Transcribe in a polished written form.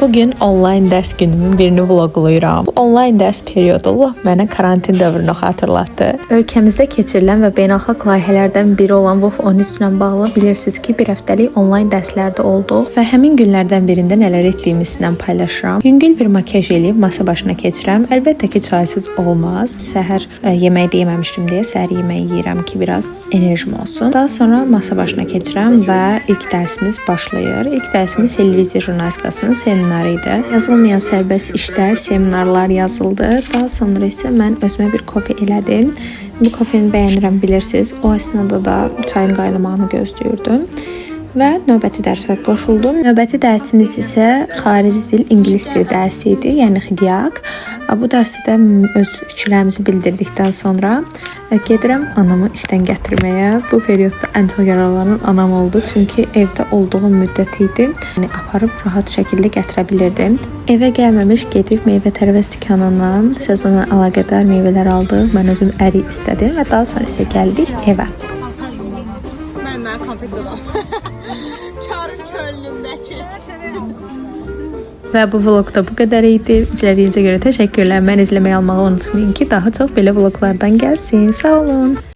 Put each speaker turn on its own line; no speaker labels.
Bugün online dərs günümün birini vloqlayıram. Bu online dərs periodu mənə karantin dövrünü xatırlatdı. Ölkəmizdə keçirilən və beynəlxalq layihələrdən biri olan WOF 13 ilə bağlı bilirsiniz ki, bir həftəlik online dərslərdə olduq və həmin günlərdən birində nələr etdiyimi sizinlə paylaşıram. Yüngül bir makiyaj eləyib masa başına keçirəm. Əlbəttə ki, çaysız olmaz. Səhər yemək də yeməmişdim deyə səhər yeməyi yeyirəm ki, biraz enerjim olsun. Daha sonra masa başına keçirəm və ilk dərsimiz başlayır. İlk dərsimiz televiziya jurnalistikasının seminarı idi. Yazılmayan sərbəst işlər, seminarlar yazıldı. Daha sonra isə mən özümə bir kofe elədim. Bu kofeni bəyənirəm, bilirsiniz. O əsnada da çayın qaynamağını gözləyirdim. Və növbəti dərsə qoşuldum. Növbəti dərsimiz isə xarici dil, ingilis dili dərsi idi, yəni xidiaq. Bu dərsdə öz fikirlərimizi bildirdikdən sonra gedirəm anamı işdən gətirməyə. Bu periodda ən çox yararlanan anam oldu, çünki evdə olduğum müddət idi. Yəni aparıb rahat şəkildə gətirə bilirdim. Evə gəlməmiş gedib meyvə tərəvəz dükanından sezonla əlaqədar meyvələr aldıq. Mən özüm ərik istədim və daha sonra isə gəldik evə.
Məndən konfet alalım. Çarın çölündəki.
Və bu vlogda bu qədər idi. İzlədiyinizə görə təşəkkürlər. Mən izləməyi almağı unutmayın ki, daha çox belə vloglardan gəlsin. Sağ olun.